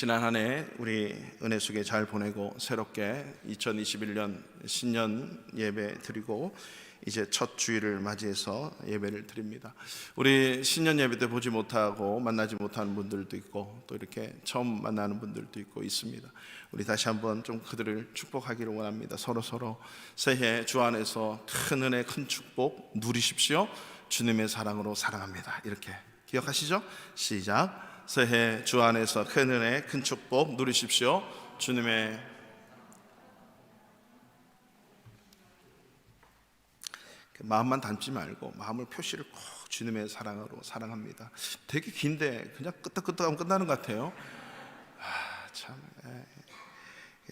지난 한 해 우리 은혜 속에 잘 보내고 새롭게 2021년 신년 예배 드리고 이제 첫 주일을 맞이해서 예배를 드립니다. 우리 신년 예배 때 보지 못하고 만나지 못하는 분들도 있고 또 이렇게 처음 만나는 분들도 있고 있습니다. 우리 다시 한번 좀 그들을 축복하기를 원합니다. 서로 새해 주 안에서 큰 은혜 큰 축복 누리십시오. 주님의 사랑으로 사랑합니다. 이렇게 기억하시죠? 시작. 새해 주 안에서 큰 은혜 큰 축복 누리십시오. 주님의 마음만 담지 말고 마음을 표시를 꼭 주님의 사랑으로 사랑합니다. 되게 긴데 그냥 끄떡끄떡하면 끝나는 것 같아요.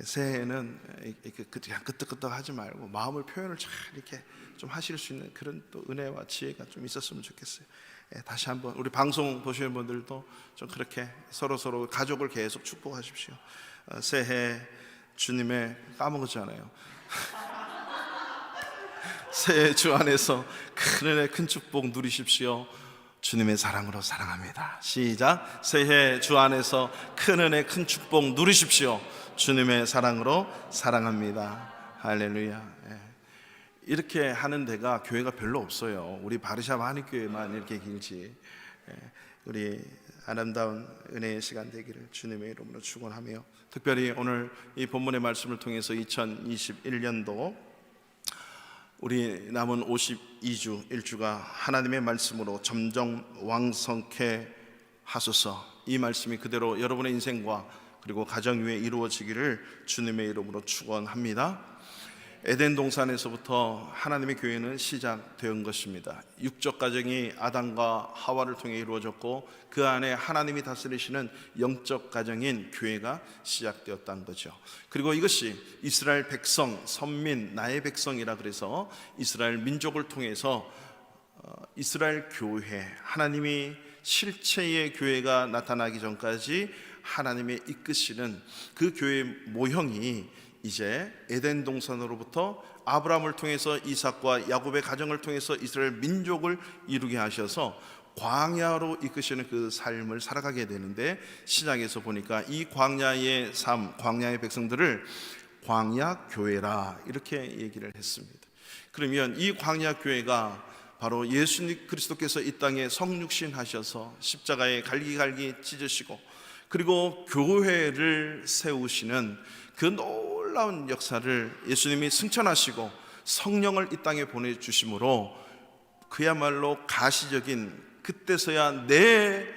새해에는 그냥 끄떡끄떡하지 말고 마음을 표현을 잘 이렇게 좀 하실 수 있는 그런 또 은혜와 지혜가 좀 있었으면 좋겠어요. 다시 한번 우리 방송 보시는 분들도 좀 그렇게 서로 가족을 계속 축복하십시오. 새해 주님의 까먹었잖아요. 새해 주 안에서 큰 은혜 큰 축복 누리십시오. 주님의 사랑으로 사랑합니다. 시작. 새해 주 안에서 큰 은혜 큰 축복 누리십시오. 주님의 사랑으로 사랑합니다. 할렐루야. 이렇게 하는 데가 교회가 별로 없어요. 우리 바르샤바 한인교회만 이렇게 길지. 우리 아름다운 은혜의 시간 되기를 주님의 이름으로 축원하며, 특별히 오늘 이 본문의 말씀을 통해서 2021년도 우리 남은 52주 1주가 하나님의 말씀으로 점점 왕성케 하소서. 이 말씀이 그대로 여러분의 인생과 그리고 가정 위에 이루어지기를 주님의 이름으로 축원합니다. 에덴 동산에서부터 하나님의 교회는 시작된 것입니다. 육적 가정이 아담과 하와를 통해 이루어졌고 그 안에 하나님이 다스리시는 영적 가정인 교회가 시작되었다는 거죠. 그리고 이것이 이스라엘 백성, 선민, 나의 백성이라 그래서 이스라엘 민족을 통해서 이스라엘 교회, 하나님이 실체의 교회가 나타나기 전까지 하나님의 이끄시는 그 교회의 모형이 이제 에덴 동산으로부터 아브라함을 통해서 이삭과 야곱의 가정을 통해서 이스라엘 민족을 이루게 하셔서 광야로 이끄시는 그 삶을 살아가게 되는데, 신약에서 보니까 이 광야의 삶, 광야의 백성들을 광야 교회라 이렇게 얘기를 했습니다. 그러면 이 광야 교회가 바로 예수 그리스도께서 이 땅에 성육신 하셔서 십자가에 갈기갈기 찢으시고 그리고 교회를 세우시는 그 놀라운 역사를 예수님이 승천하시고 성령을 이 땅에 보내주심으로 그야말로 가시적인, 그때서야 내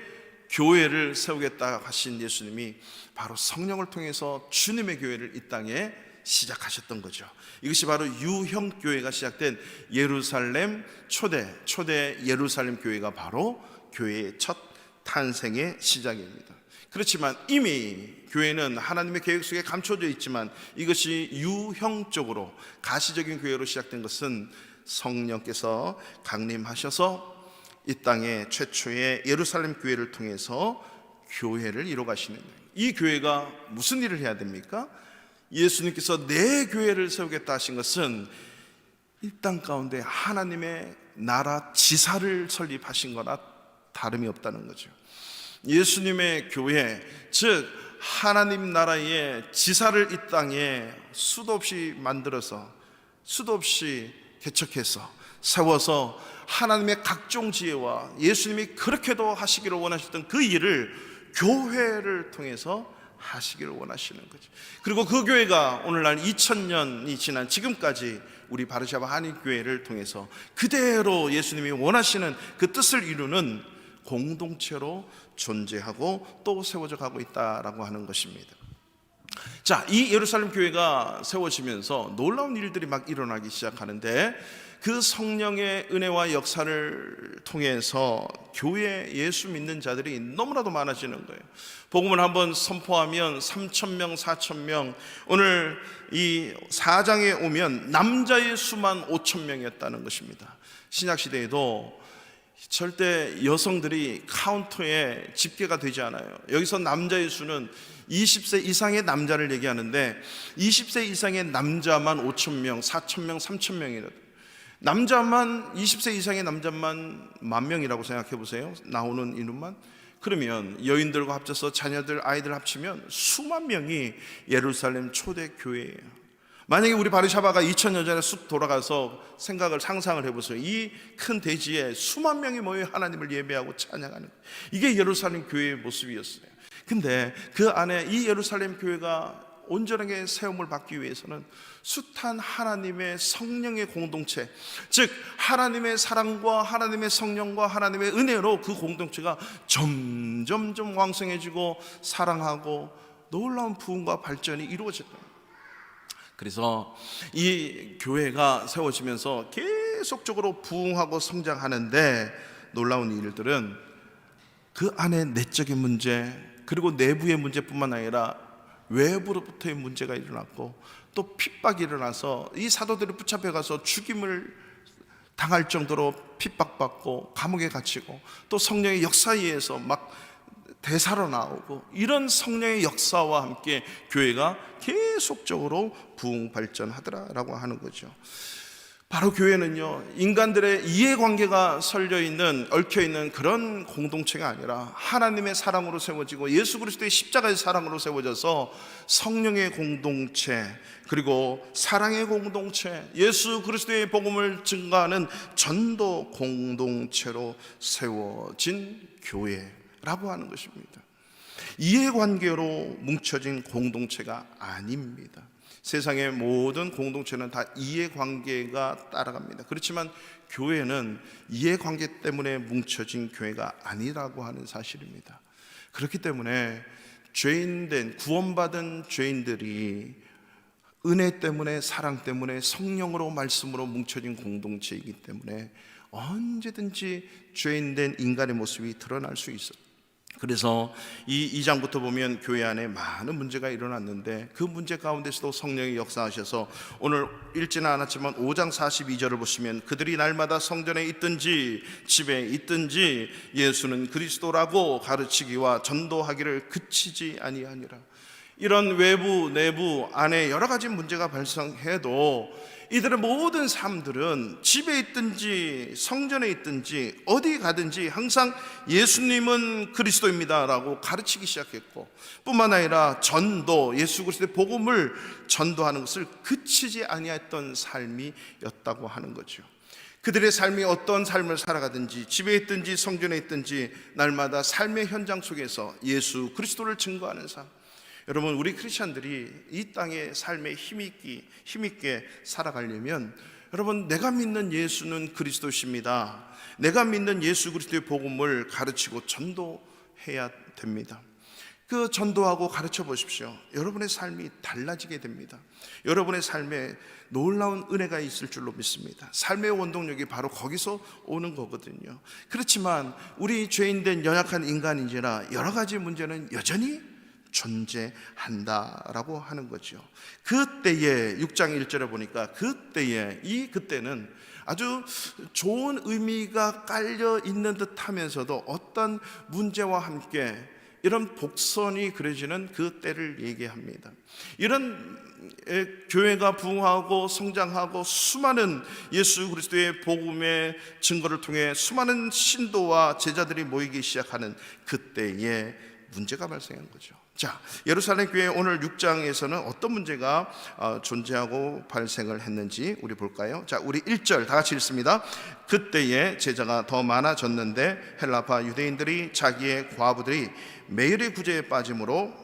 교회를 세우겠다 하신 예수님이 바로 성령을 통해서 주님의 교회를 이 땅에 시작하셨던 거죠. 이것이 바로 유형교회가 시작된 예루살렘 초대 예루살렘 교회가 바로 교회의 첫 탄생의 시작입니다. 그렇지만 이미 교회는 하나님의 계획 속에 감춰져 있지만 이것이 유형적으로 가시적인 교회로 시작된 것은 성령께서 강림하셔서 이 땅에 최초의 예루살렘 교회를 통해서 교회를 이뤄 가시는 거예요. 이 교회가 무슨 일을 해야 됩니까? 예수님께서 내 교회를 세우겠다 하신 것은 이 땅 가운데 하나님의 나라 지사를 설립하신 거나 다름이 없다는 거죠. 예수님의 교회, 즉 하나님 나라의 지사를 이 땅에 수도 없이 만들어서 수도 없이 개척해서 세워서 하나님의 각종 지혜와 예수님이 그렇게도 하시기를 원하셨던 그 일을 교회를 통해서 하시기를 원하시는 거죠. 그리고 그 교회가 오늘날 2000년이 지난 지금까지 우리 바르샤바 한인교회를 통해서 그대로 예수님이 원하시는 그 뜻을 이루는 공동체로 존재하고 또 세워져 가고 있다라고 하는 것입니다. 자, 이 예루살렘 교회가 세워지면서 놀라운 일들이 막 일어나기 시작하는데 그 성령의 은혜와 역사를 통해서 교회에 예수 믿는 자들이 너무나도 많아지는 거예요. 복음을 한번 선포하면 3,000명, 4,000명, 오늘 이 4장에 오면 남자의 수만 5,000명이었다는 것입니다. 신약시대에도 절대 여성들이 카운터에 집계가 되지 않아요. 여기서 남자의 수는 20세 이상의 남자를 얘기하는데 20세 이상의 남자만 5,000명, 4,000명, 3,000명이라도 남자만 20세 이상의 남자만 10,000명이라고 생각해 보세요. 나오는 인원만. 그러면 여인들과 합쳐서 자녀들, 아이들 합치면 수만 명이 예루살렘 초대 교회예요. 만약에 우리 바르샤바가 2000년 전에 쑥 돌아가서 상상을 해보세요. 이 큰 대지에 수만 명이 모여 하나님을 예배하고 찬양하는, 이게 예루살렘 교회의 모습이었어요. 근데 그 안에 이 예루살렘 교회가 온전하게 세움을 받기 위해서는 숱한 하나님의 성령의 공동체, 즉 하나님의 사랑과 하나님의 성령과 하나님의 은혜로 그 공동체가 점점점 왕성해지고 사랑하고 놀라운 부흥과 발전이 이루어졌다. 그래서 이 교회가 세워지면서 계속적으로 부흥하고 성장하는데, 놀라운 일들은 그 안에 내적인 문제, 그리고 내부의 문제뿐만 아니라 외부로부터의 문제가 일어났고, 또 핍박이 일어나서 이 사도들이 붙잡혀 가서 죽임을 당할 정도로 핍박받고 감옥에 갇히고, 또 성령의 역사에 의해서 막 대사로 나오고, 이런 성령의 역사와 함께 교회가 계속적으로 부흥 발전하더라라고 하는 거죠. 바로 교회는요, 인간들의 이해관계가 얽혀있는 그런 공동체가 아니라 하나님의 사랑으로 세워지고 예수 그리스도의 십자가의 사랑으로 세워져서 성령의 공동체, 그리고 사랑의 공동체, 예수 그리스도의 복음을 증거하는 전도 공동체로 세워진 교회라고 하는 것입니다. 이해관계로 뭉쳐진 공동체가 아닙니다. 세상의 모든 공동체는 다 이해관계가 따라갑니다. 그렇지만 교회는 이해관계 때문에 뭉쳐진 교회가 아니라고 하는 사실입니다. 그렇기 때문에 구원받은 죄인들이 은혜 때문에, 사랑 때문에, 성령으로, 말씀으로 뭉쳐진 공동체이기 때문에 언제든지 죄인된 인간의 모습이 드러날 수 있어요. 그래서 이 2장부터 보면 교회 안에 많은 문제가 일어났는데, 그 문제 가운데서도 성령이 역사하셔서, 오늘 읽지는 않았지만 5장 42절을 보시면, 그들이 날마다 성전에 있든지 집에 있든지 예수는 그리스도라고 가르치기와 전도하기를 그치지 아니하니라. 이런 외부, 내부 안에 여러 가지 문제가 발생해도 이들의 모든 삶들은 집에 있든지 성전에 있든지 어디 가든지 항상 예수님은 그리스도입니다 라고 가르치기 시작했고, 뿐만 아니라 예수 그리스도의 복음을 전도하는 것을 그치지 아니했던 삶이었다고 하는 거죠. 그들의 삶이 어떤 삶을 살아가든지, 집에 있든지 성전에 있든지 날마다 삶의 현장 속에서 예수 그리스도를 증거하는 삶. 여러분, 우리 크리스찬들이 이 땅의 삶에 힘있게 살아가려면, 여러분, 내가 믿는 예수는 그리스도십니다, 내가 믿는 예수 그리스도의 복음을 가르치고 전도해야 됩니다. 그 전도하고 가르쳐 보십시오. 여러분의 삶이 달라지게 됩니다. 여러분의 삶에 놀라운 은혜가 있을 줄로 믿습니다. 삶의 원동력이 바로 거기서 오는 거거든요. 그렇지만 우리 죄인된 연약한 인간인지라 여러 가지 문제는 여전히 존재한다라고 하는 거죠. 그때에 6장 1절에 보니까 그때는 아주 좋은 의미가 깔려 있는 듯 하면서도 어떤 문제와 함께 이런 복선이 그려지는 그 때를 얘기합니다. 이런 교회가 부흥하고 성장하고 수많은 예수 그리스도의 복음의 증거를 통해 수많은 신도와 제자들이 모이기 시작하는 그때에 문제가 발생한 거죠. 자, 예루살렘 교회 오늘 6장에서는 어떤 문제가 존재하고 발생을 했는지 우리 볼까요? 자, 우리 1절 다 같이 읽습니다. 그때에 제자가 더 많아졌는데 헬라파 유대인들이 자기의 과부들이 매일의 구제에 빠짐으로,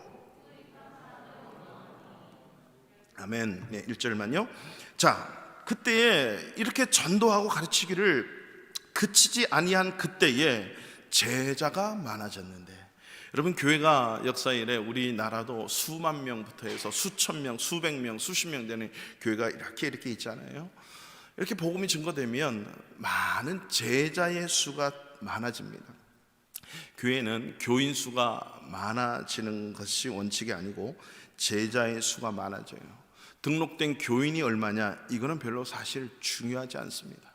아멘. 네, 1절만요. 자, 그때에 이렇게 전도하고 가르치기를 그치지 아니한 그때에 제자가 많아졌는데, 여러분, 교회가 역사 이래 우리나라도 수만 명부터 해서 수천 명, 수백 명, 수십 명 되는 교회가 이렇게 있잖아요. 이렇게 복음이 증거되면 많은 제자의 수가 많아집니다. 교회는 교인 수가 많아지는 것이 원칙이 아니고 제자의 수가 많아져요. 등록된 교인이 얼마냐, 이거는 별로 사실 중요하지 않습니다.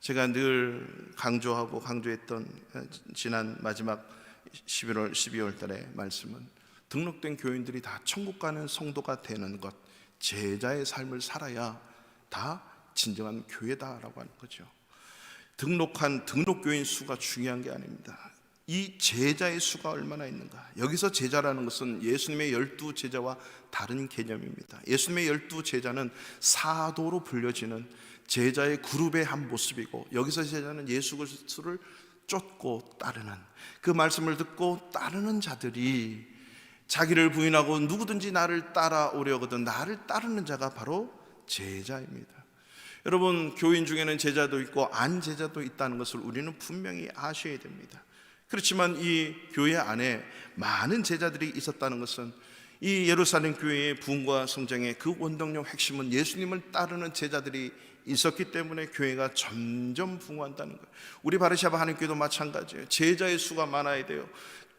제가 늘 강조했던 지난 마지막 11월, 12월 달의 말씀은, 등록된 교인들이 다 천국 가는 성도가 되는 것, 제자의 삶을 살아야 다 진정한 교회다라고 하는 거죠. 등록교인 수가 중요한 게 아닙니다. 이 제자의 수가 얼마나 있는가. 여기서 제자라는 것은 예수님의 12제자와 다른 개념입니다. 예수님의 12제자는 사도로 불려지는 제자의 그룹의 한 모습이고, 여기서 제자는 예수 그리스도를 쫓고 따르는, 그 말씀을 듣고 따르는 자들이, 자기를 부인하고 누구든지 나를 따라오려거든 나를 따르는 자가 바로 제자입니다. 여러분, 교인 중에는 제자도 있고 안 제자도 있다는 것을 우리는 분명히 아셔야 됩니다. 그렇지만 이 교회 안에 많은 제자들이 있었다는 것은, 이 예루살렘 교회의 부흥과 성장의 그 원동력 핵심은 예수님을 따르는 제자들이 있었기 때문에 교회가 점점 부흥한다는 거예요. 우리 바르샤바 한인교회도 마찬가지예요. 제자의 수가 많아야 돼요.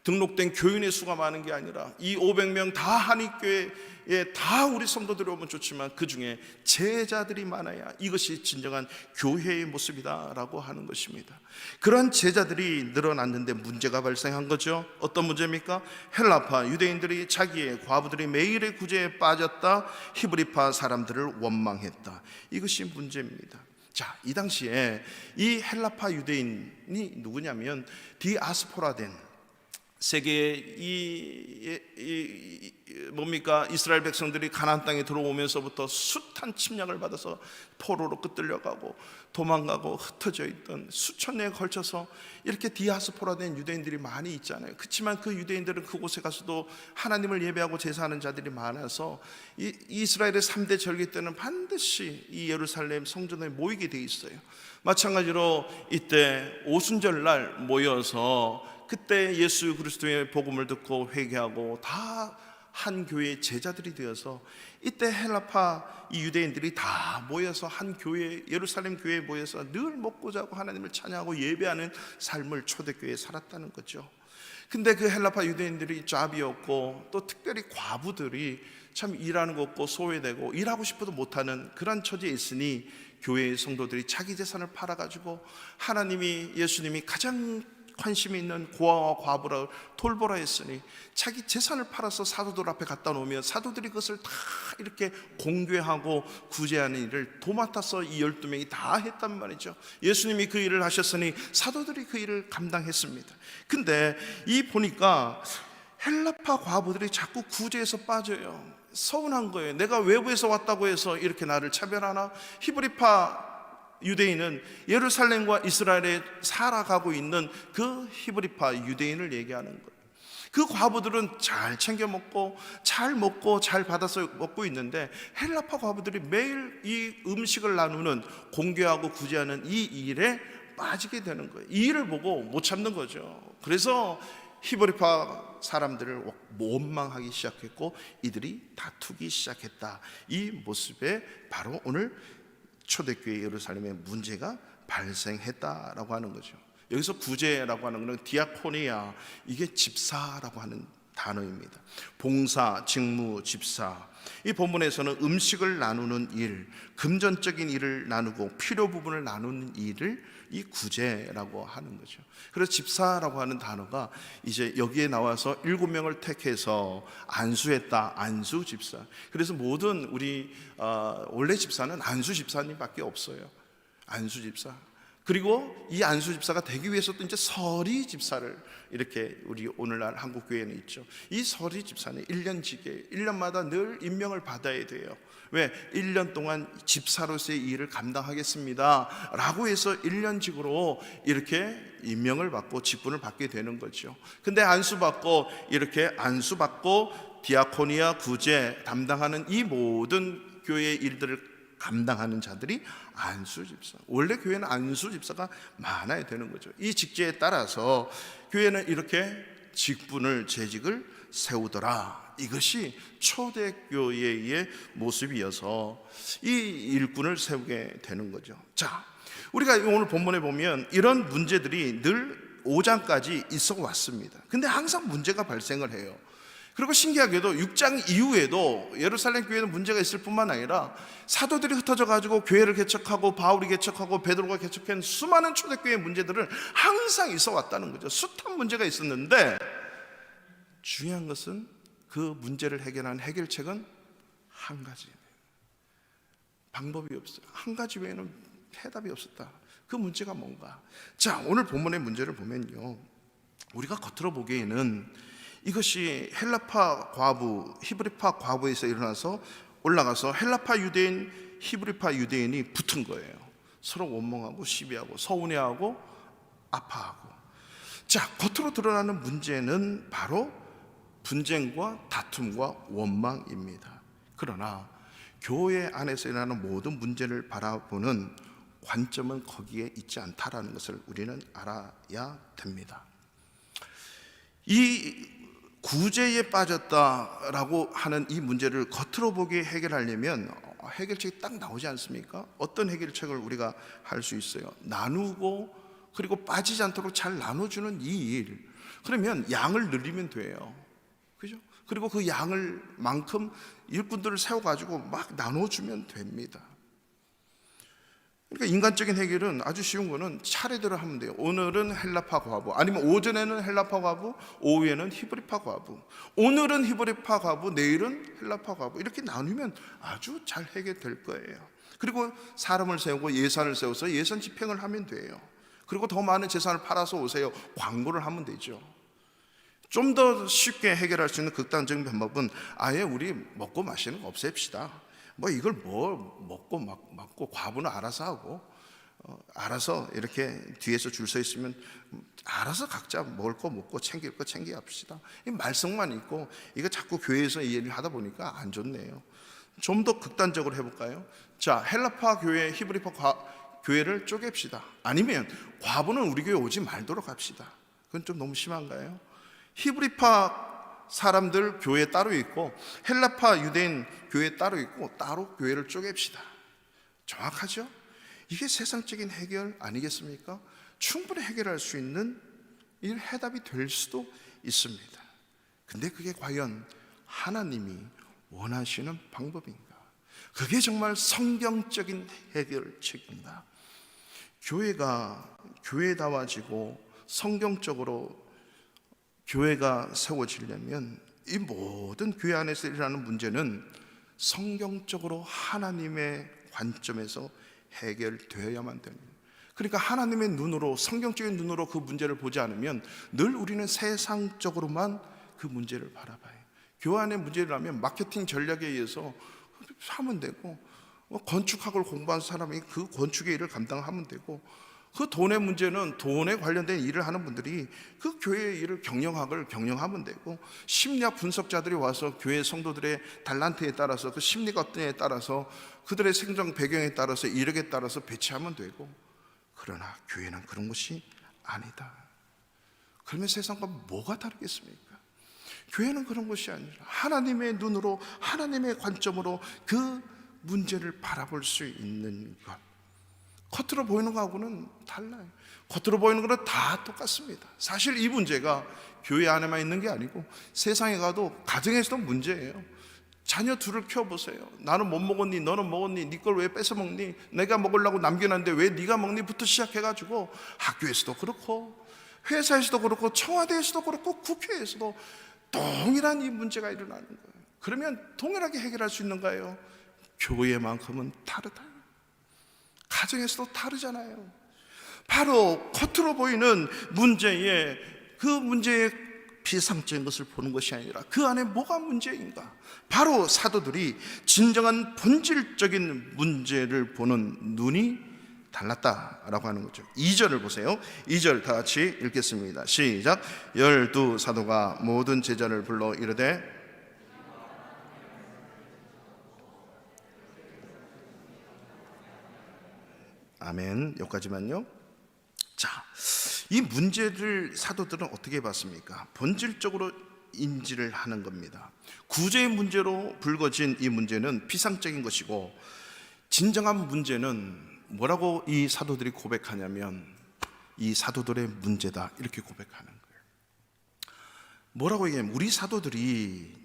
등록된 교인의 수가 많은 게 아니라, 이 500명 다 한인교회에 다 우리 성도들이 오면 좋지만 그 중에 제자들이 많아야 이것이 진정한 교회의 모습이다라고 하는 것입니다. 그런 제자들이 늘어났는데 문제가 발생한 거죠. 어떤 문제입니까? 헬라파 유대인들이 자기의 과부들이 매일의 구제에 빠졌다, 히브리파 사람들을 원망했다. 이것이 문제입니다. 자, 이 당시에 이 헬라파 유대인이 누구냐면 디아스포라된 세계의 이스라엘 백성들이 가나안 땅에 들어오면서부터 숱한 침략을 받아서 포로로 끄들려가고 도망가고 흩어져 있던, 수천 년에 걸쳐서 이렇게 디아스포라된 유대인들이 많이 있잖아요. 그렇지만 그 유대인들은 그곳에 가서도 하나님을 예배하고 제사하는 자들이 많아서 이스라엘의 3대 절기 때는 반드시 이 예루살렘 성전에 모이게 돼 있어요. 마찬가지로 이때 오순절날 모여서 그때 예수 그리스도의 복음을 듣고 회개하고 다 한 교회의 제자들이 되어서, 이때 헬라파 이 유대인들이 다 모여서 한 교회, 예루살렘 교회에 모여서 늘 먹고 자고 하나님을 찬양하고 예배하는 삶을 초대교회에 살았다는 거죠. 근데 그 헬라파 유대인들이 짭이었고, 또 특별히 과부들이 참 일하는 거 없고 소외되고 일하고 싶어도 못하는 그런 처지에 있으니, 교회의 성도들이 자기 재산을 팔아가지고 하나님이, 예수님이 가장 관심이 있는 고아와 과부를 돌보라 했으니 자기 재산을 팔아서 사도들 앞에 갖다 놓으면 사도들이 그것을 다 이렇게 공개하고 구제하는 일을 도맡아서 이 12명이 다 했단 말이죠. 예수님이 그 일을 하셨으니 사도들이 그 일을 감당했습니다. 근데 이 보니까 헬라파 과부들이 자꾸 구제에서 빠져요. 서운한 거예요. 내가 외부에서 왔다고 해서 이렇게 나를 차별하나? 히브리파 유대인은 예루살렘과 이스라엘에 살아가고 있는 그 히브리파 유대인을 얘기하는 거예요. 그 과부들은 잘 챙겨 먹고 잘 받아서 먹고 있는데, 헬라파 과부들이 매일 이 음식을 나누는, 공개하고 구제하는 이 일에 빠지게 되는 거예요. 이 일을 보고 못 참는 거죠. 그래서 히브리파 사람들을 원망하기 시작했고 이들이 다투기 시작했다. 이 모습에 바로 오늘 초대교회 예루살렘에 문제가 발생했다라고 하는 거죠. 여기서 구제라고 하는 것은 디아코니아, 이게 집사라고 하는 단어입니다. 봉사, 직무, 집사. 이 본문에서는 음식을 나누는 일, 금전적인 일을 나누고 필요 부분을 나누는 일을 이 구제라고 하는 거죠. 그래서 집사라고 하는 단어가 이제 여기에 나와서 7명을 택해서 안수했다. 안수 집사. 그래서 모든 우리 원래 집사는 안수 집사님밖에 없어요. 안수 집사. 그리고 이 안수 집사가 되기 위해서도 이제 서리 집사를 이렇게 우리 오늘날 한국 교회는 있죠. 이 서리 집사는 1년직에 1년마다 늘 임명을 받아야 돼요. 왜? 1년 동안 집사로서의 일을 감당하겠습니다 라고 해서 1년직으로 이렇게 임명을 받고 직분을 받게 되는 거죠. 근데 안수받고 이렇게 안수받고 디아코니아 구제 담당하는 이 모든 교회의 일들을 감당하는 자들이 안수 집사. 원래 교회는 안수 집사가 많아야 되는 거죠. 이 직제에 따라서 교회는 이렇게 직분을, 재직을 세우더라. 이것이 초대교회의 모습이어서 이 일꾼을 세우게 되는 거죠. 자, 우리가 오늘 본문에 보면 이런 문제들이 늘 5장까지 있어 왔습니다. 근데 항상 문제가 발생을 해요. 그리고 신기하게도 6장 이후에도 예루살렘 교회는 문제가 있을 뿐만 아니라 사도들이 흩어져 가지고 교회를 개척하고 바울이 개척하고 베드로가 개척한 수많은 초대교회의 문제들은 항상 있어 왔다는 거죠. 숱한 문제가 있었는데 중요한 것은 그 문제를 해결하는 해결책은 한 가지예요. 방법이 없어요. 한 가지 외에는 해답이 없었다. 그 문제가 뭔가? 자, 오늘 본문의 문제를 보면요, 우리가 겉으로 보기에는 이것이 헬라파 과부, 히브리파 과부에서 일어나서 올라가서 헬라파 유대인, 히브리파 유대인이 붙은 거예요. 서로 원망하고 시비하고 서운해하고 아파하고. 자, 겉으로 드러나는 문제는 바로 분쟁과 다툼과 원망입니다. 그러나 교회 안에서 일어나는 모든 문제를 바라보는 관점은 거기에 있지 않다라는 것을 우리는 알아야 됩니다. 이 구제에 빠졌다라고 하는 이 문제를 겉으로 보기에 해결하려면 해결책이 딱 나오지 않습니까? 어떤 해결책을 우리가 할 수 있어요? 나누고 그리고 빠지지 않도록 잘 나눠주는 이 일. 그러면 양을 늘리면 돼요. 그죠? 그리고 그 양을 만큼 일꾼들을 세워가지고 막 나눠주면 됩니다. 그러니까 인간적인 해결은 아주 쉬운 거는 차례대로 하면 돼요. 오늘은 헬라파 과부, 아니면 오전에는 헬라파 과부, 오후에는 히브리파 과부. 오늘은 히브리파 과부, 내일은 헬라파 과부. 이렇게 나누면 아주 잘 해결될 거예요. 그리고 사람을 세우고 예산을 세워서 예산 집행을 하면 돼요. 그리고 더 많은 재산을 팔아서 오세요. 광고를 하면 되죠. 좀 더 쉽게 해결할 수 있는 극단적인 방법은 아예 우리 먹고 마시는 거 없앱시다. 뭐 이걸 먹고 맞고 과부는 알아서 하고 알아서 이렇게 뒤에서 줄 서 있으면 알아서 각자 먹을 거 먹고 챙길 거 챙겨 합시다. 이 말썽만 있고 이거 자꾸 교회에서 이 얘기를 하다 보니까 안 좋네요. 좀 더 극단적으로 해볼까요? 자, 헬라파 교회, 히브리파 교회를 쪼갭시다. 아니면 과부는 우리 교회 오지 말도록 합시다. 그건 좀 너무 심한가요? 히브리파 사람들 교회 따로 있고 헬라파 유대인 교회 따로 있고 따로 교회를 쪼갭시다. 정확하죠? 이게 세상적인 해결 아니겠습니까? 충분히 해결할 수 있는 이 해답이 될 수도 있습니다. 근데 그게 과연 하나님이 원하시는 방법인가? 그게 정말 성경적인 해결책인가? 교회가 교회다워지고 성경적으로 교회가 세워지려면 이 모든 교회 안에서 일어나는 문제는 성경적으로 하나님의 관점에서 해결되어야만 됩니다. 그러니까 하나님의 눈으로, 성경적인 눈으로 그 문제를 보지 않으면 늘 우리는 세상적으로만 그 문제를 바라봐요. 교회 안에 문제를 하면 마케팅 전략에 의해서 하면 되고, 건축학을 공부한 사람이 그 건축의 일을 감당하면 되고, 그 돈의 문제는 돈에 관련된 일을 하는 분들이 그 교회의 일을 경영학을 경영하면 되고, 심리학 분석자들이 와서 교회 성도들의 달란트에 따라서 그 심리가 어떠냐에 따라서 그들의 생존 배경에 따라서 이력에 따라서 배치하면 되고. 그러나 교회는 그런 것이 아니다. 그러면 세상과 뭐가 다르겠습니까? 교회는 그런 것이 아니라 하나님의 눈으로, 하나님의 관점으로 그 문제를 바라볼 수 있는 것. 겉으로 보이는 거하고는 달라요. 겉으로 보이는 거는 다 똑같습니다. 사실 이 문제가 교회 안에만 있는 게 아니고 세상에 가도 가정에서도 문제예요. 자녀 둘을 키워보세요. 나는 못 먹었니? 너는 먹었니? 네 걸 왜 뺏어 먹니? 내가 먹으려고 남겨놨는데 왜 네가 먹니? 부터 시작해가지고 학교에서도 그렇고 회사에서도 그렇고 청와대에서도 그렇고 국회에서도 동일한 이 문제가 일어나는 거예요. 그러면 동일하게 해결할 수 있는가요? 교회만큼은 다르다. 가정에서도 다르잖아요. 바로 겉으로 보이는 문제에 그 문제의 비상적인 것을 보는 것이 아니라 그 안에 뭐가 문제인가? 바로 사도들이 진정한 본질적인 문제를 보는 눈이 달랐다라고 하는 거죠. 2절을 보세요. 2절 다 같이 읽겠습니다. 시작. 12 사도가 모든 제자를 불러 이르되 아멘. 여기까지만요. 자, 이 문제를 사도들은 어떻게 봤습니까? 본질적으로 인지를 하는 겁니다. 구제의 문제로 불거진 이 문제는 피상적인 것이고, 진정한 문제는 뭐라고 이 사도들이 고백하냐면 이 사도들의 문제다, 이렇게 고백하는 거예요. 뭐라고 얘기하면 우리 사도들이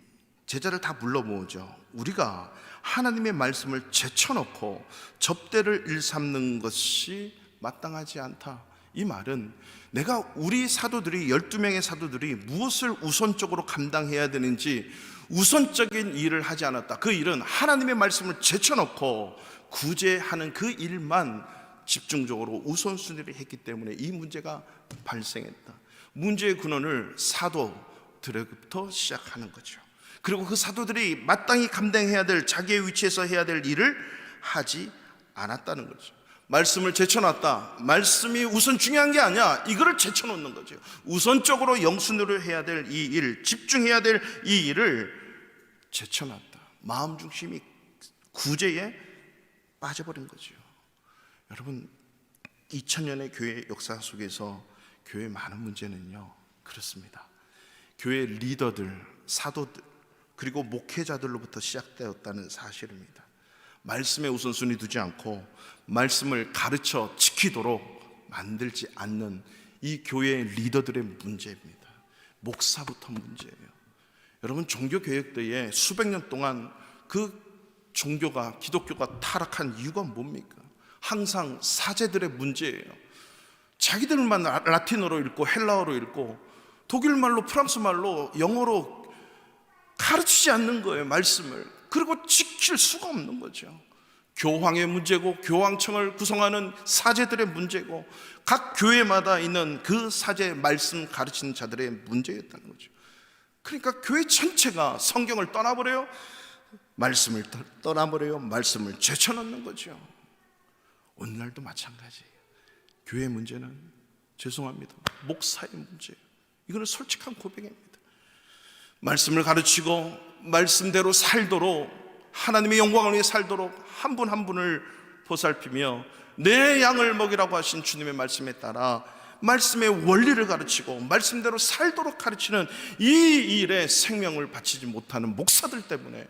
제자를 다 불러 모으죠. 우리가 하나님의 말씀을 제쳐놓고 접대를 일삼는 것이 마땅하지 않다. 이 말은 내가 우리 사도들이 12명의 사도들이 무엇을 우선적으로 감당해야 되는지 우선적인 일을 하지 않았다. 그 일은 하나님의 말씀을 제쳐놓고 구제하는 그 일만 집중적으로 우선순위를 했기 때문에 이 문제가 발생했다. 문제의 근원을 사도들부터 시작하는 거죠. 그리고 그 사도들이 마땅히 감당해야 될, 자기의 위치에서 해야 될 일을 하지 않았다는 거죠. 말씀을 제쳐놨다. 말씀이 우선 중요한 게 아니야. 이거를 제쳐놓는 거죠. 우선적으로 영순으로 해야 될 이 일, 집중해야 될 이 일을 제쳐놨다. 마음 중심이 구제에 빠져버린 거죠. 여러분, 2000년의 교회 역사 속에서 교회의 많은 문제는요, 그렇습니다. 교회 리더들, 사도들, 그리고 목회자들로부터 시작되었다는 사실입니다. 말씀에 우선순위 두지 않고 말씀을 가르쳐 지키도록 만들지 않는 이 교회의 리더들의 문제입니다. 목사부터 문제예요. 여러분, 종교개혁대에 수백 년 동안 그 종교가, 기독교가 타락한 이유가 뭡니까? 항상 사제들의 문제예요. 자기들만 라틴어로 읽고 헬라어로 읽고 독일말로, 프랑스말로, 영어로 가르치지 않는 거예요, 말씀을. 그리고 지킬 수가 없는 거죠. 교황의 문제고, 교황청을 구성하는 사제들의 문제고, 각 교회마다 있는 그 사제 말씀 가르치는 자들의 문제였다는 거죠. 그러니까 교회 전체가 성경을 떠나버려요, 말씀을 떠나버려요, 말씀을 제쳐놓는 거죠. 오늘날도 마찬가지예요. 교회 문제는, 죄송합니다, 목사의 문제예요. 이거는 솔직한 고백입니다. 말씀을 가르치고 말씀대로 살도록, 하나님의 영광을 위해 살도록 한 분 한 분을 보살피며 내 양을 먹이라고 하신 주님의 말씀에 따라 말씀의 원리를 가르치고 말씀대로 살도록 가르치는 이 일에 생명을 바치지 못하는 목사들 때문에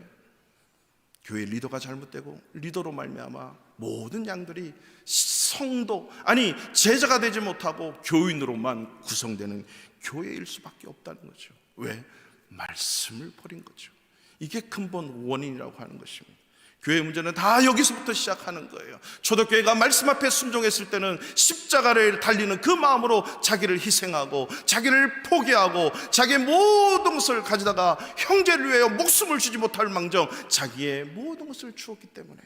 교회 리더가 잘못되고, 리더로 말미암아 모든 양들이 성도, 아니 제자가 되지 못하고 교인으로만 구성되는 교회일 수밖에 없다는 거죠. 왜? 말씀을 버린 거죠. 이게 근본 원인이라고 하는 것입니다. 교회 문제는 다 여기서부터 시작하는 거예요. 초대교회가 말씀 앞에 순종했을 때는 십자가를 달리는 그 마음으로 자기를 희생하고 자기를 포기하고 자기의 모든 것을 가지다가 형제를 위하여 목숨을 주지 못할 망정 자기의 모든 것을 주었기 때문에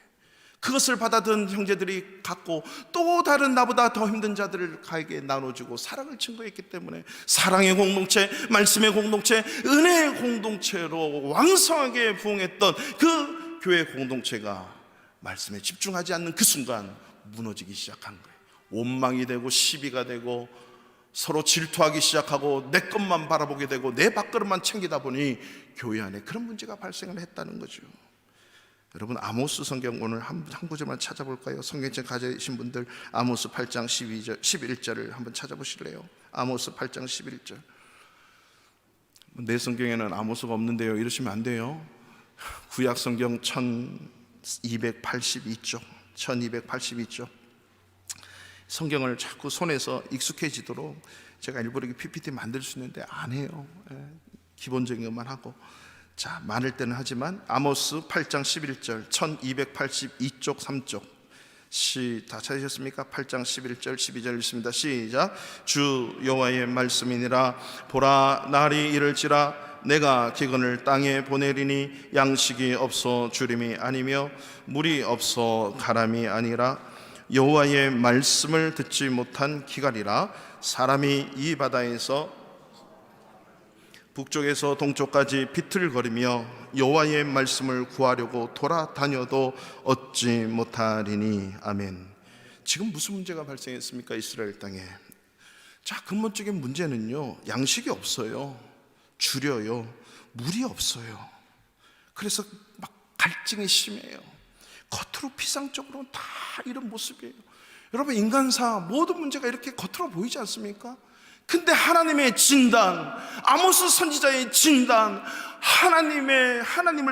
그것을 받아든 형제들이 갖고 또 다른 나보다 더 힘든 자들을 가에게 나눠주고 사랑을 증거했기 때문에 사랑의 공동체, 말씀의 공동체, 은혜의 공동체로 왕성하게 부흥했던 그 교회 공동체가 말씀에 집중하지 않는 그 순간 무너지기 시작한 거예요. 원망이 되고 시비가 되고 서로 질투하기 시작하고 내 것만 바라보게 되고 내 밥그릇만 챙기다 보니 교회 안에 그런 문제가 발생을 했다는 거죠. 여러분, 아모스 성경 오늘 한 구절만 찾아볼까요? 성경책 가지신 분들 아모스 8장 12절, 11절을 한번 찾아보실래요? 아모스 8장 11절. 내 성경에는 아모스가 없는데요, 이러시면 안 돼요. 구약 성경 1282쪽, 1282쪽. 성경을 자꾸 손에서 익숙해지도록 제가 일부러 PPT 만들 수 있는데 안 해요. 기본적인 것만 하고. 자, 많을 때는 하지만 아모스 8장 11절 1282쪽 3쪽 다 찾으셨습니까? 8장 11절 12절 읽습니다. 시작. 주 여호와의 말씀이니라. 보라, 날이 이를지라 내가 기근을 땅에 보내리니 양식이 없어 주림이 아니며 물이 없어 가람이 아니라 여호와의 말씀을 듣지 못한 기갈이라. 사람이 이 바다에서 북쪽에서 동쪽까지 비틀거리며 여호와의 말씀을 구하려고 돌아다녀도 얻지 못하리니. 아멘. 지금 무슨 문제가 발생했습니까? 이스라엘 땅에. 자, 근본적인 문제는요, 양식이 없어요. 줄여요. 물이 없어요. 그래서 막 갈증이 심해요. 겉으로 피상적으로는 다 이런 모습이에요. 여러분, 인간사 모든 문제가 이렇게 겉으로 보이지 않습니까? 근데 하나님의 진단, 아모스 선지자의 진단, 하나님을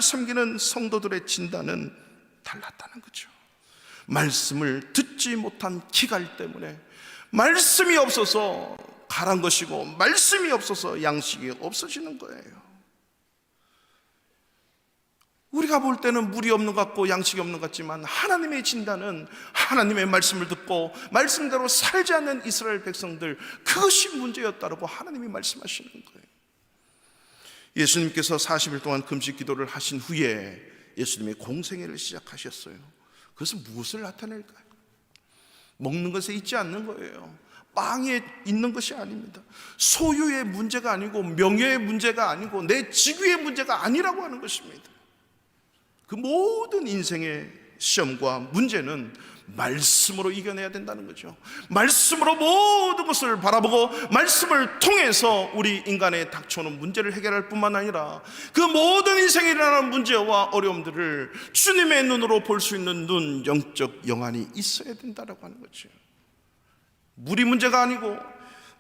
섬기는 성도들의 진단은 달랐다는 거죠. 말씀을 듣지 못한 기갈 때문에 말씀이 없어서 가란 것이고 말씀이 없어서 양식이 없어지는 거예요. 우리가 볼 때는 물이 없는 것 같고 양식이 없는 것 같지만 하나님의 진단은 하나님의 말씀을 듣고 말씀대로 살지 않는 이스라엘 백성들, 그것이 문제였다고 하나님이 말씀하시는 거예요. 예수님께서 40일 동안 금식 기도를 하신 후에 예수님의 공생애를 시작하셨어요. 그것은 무엇을 나타낼까요? 먹는 것에 있지 않는 거예요. 빵에 있는 것이 아닙니다. 소유의 문제가 아니고 명예의 문제가 아니고 내 직위의 문제가 아니라고 하는 것입니다. 그 모든 인생의 시험과 문제는 말씀으로 이겨내야 된다는 거죠. 말씀으로 모든 것을 바라보고 말씀을 통해서 우리 인간에 닥쳐오는 문제를 해결할 뿐만 아니라 그 모든 인생에 일어나는 문제와 어려움들을 주님의 눈으로 볼 수 있는 눈, 영적 영안이 있어야 된다고 하는 거죠. 물이 문제가 아니고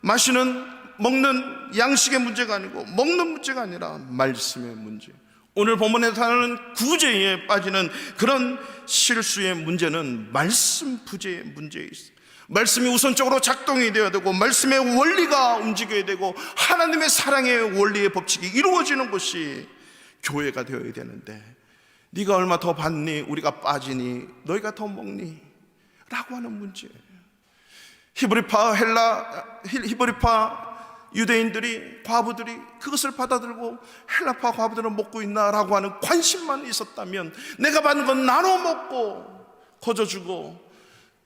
마시는 먹는 양식의 문제가 아니고 먹는 문제가 아니라 말씀의 문제. 오늘 본문에서 하는 구제에 빠지는 그런 실수의 문제는 말씀 부재의 문제에 있어요. 말씀이 우선적으로 작동이 되어야 되고 말씀의 원리가 움직여야 되고 하나님의 사랑의 원리의 법칙이 이루어지는 것이 교회가 되어야 되는데, 네가 얼마 더 받니? 우리가 빠지니? 너희가 더 먹니? 라고 하는 문제예요. 히브리파 유대인들이, 과부들이 그것을 받아들고 헬라파 과부들은 먹고 있나라고 하는 관심만 있었다면, 내가 받는 건 나눠 먹고 거저주고,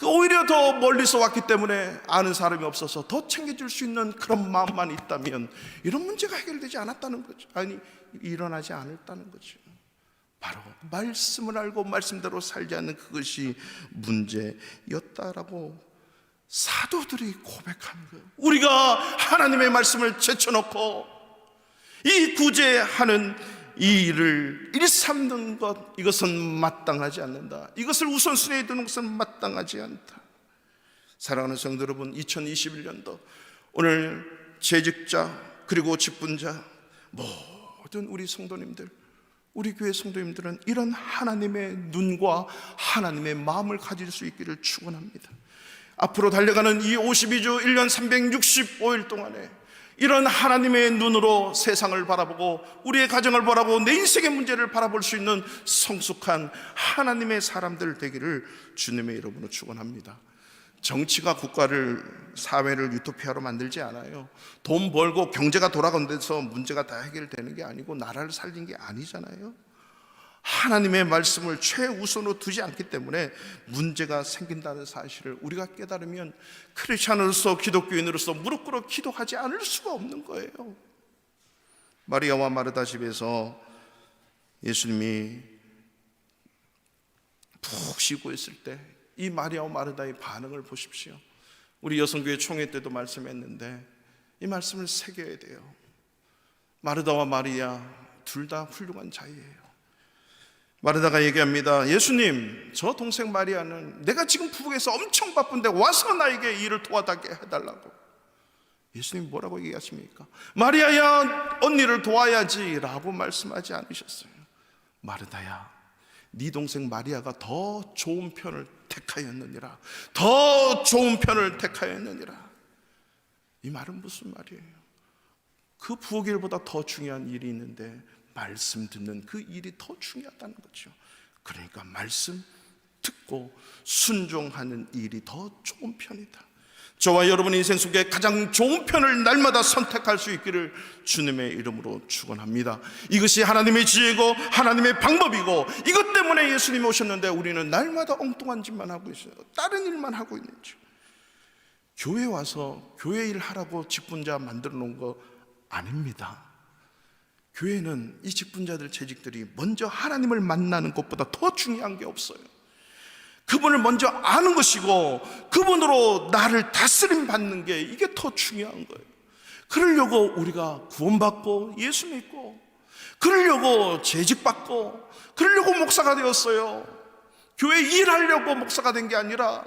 오히려 더 멀리서 왔기 때문에 아는 사람이 없어서 더 챙겨줄 수 있는 그런 마음만 있다면 이런 문제가 해결되지 않았다는 거죠. 아니, 일어나지 않았다는 거죠. 바로 말씀을 알고 말씀대로 살지 않는 그것이 문제였다라고 사도들이 고백하는 거예요. 우리가 하나님의 말씀을 제쳐놓고 이 구제하는 이 일을 일삼는 것, 이것은 마땅하지 않는다. 이것을 우선순위에 두는 것은 마땅하지 않다. 사랑하는 성도 여러분, 2021년도 오늘 재직자 그리고 직분자 모든 우리 성도님들, 우리 교회 성도님들은 이런 하나님의 눈과 하나님의 마음을 가질 수 있기를 축원합니다. 앞으로 달려가는 이 52주 1년 365일 동안에 이런 하나님의 눈으로 세상을 바라보고 우리의 가정을 바라보고 내 인생의 문제를 바라볼 수 있는 성숙한 하나님의 사람들 되기를 주님의 이름으로 축원합니다. 정치가 국가를, 사회를 유토피아로 만들지 않아요. 돈 벌고 경제가 돌아가는 데서 문제가 다 해결되는 게 아니고 나라를 살린 게 아니잖아요. 하나님의 말씀을 최우선으로 두지 않기 때문에 문제가 생긴다는 사실을 우리가 깨달으면 크리스찬으로서, 기독교인으로서 무릎 꿇어 기도하지 않을 수가 없는 거예요. 마리아와 마르다 집에서 예수님이 푹 쉬고 있을 때 이 마리아와 마르다의 반응을 보십시오. 우리 여성교회 총회 때도 말씀했는데 이 말씀을 새겨야 돼요. 마르다와 마리아 둘 다 훌륭한 자예요. 마르다가 얘기합니다. 예수님, 저 동생 마리아는 내가 지금 부엌에서 엄청 바쁜데 와서 나에게 일을 도와달게 해달라고. 예수님 뭐라고 얘기하십니까? 마리아야, 언니를 도와야지 라고 말씀하지 않으셨어요. 마르다야, 네 동생 마리아가 더 좋은 편을 택하였느니라. 더 좋은 편을 택하였느니라. 이 말은 무슨 말이에요? 그 부엌 일보다 더 중요한 일이 있는데 말씀 듣는 그 일이 더 중요하다는 거죠. 그러니까 말씀 듣고 순종하는 일이 더 좋은 편이다. 저와 여러분의 인생 속에 가장 좋은 편을 날마다 선택할 수 있기를 주님의 이름으로 축원합니다. 이것이 하나님의 지혜고 하나님의 방법이고, 이것 때문에 예수님이 오셨는데 우리는 날마다 엉뚱한 짓만 하고 있어요. 다른 일만 하고 있는지. 교회 와서 교회 일 하라고 직분자 만들어 놓은 거 아닙니다. 교회는 이 직분자들, 재직들이 먼저 하나님을 만나는 것보다 더 중요한 게 없어요. 그분을 먼저 아는 것이고 그분으로 나를 다스림 받는 게, 이게 더 중요한 거예요. 그러려고 우리가 구원받고 예수 믿고, 그러려고 재직받고, 그러려고 목사가 되었어요. 교회 일하려고 목사가 된 게 아니라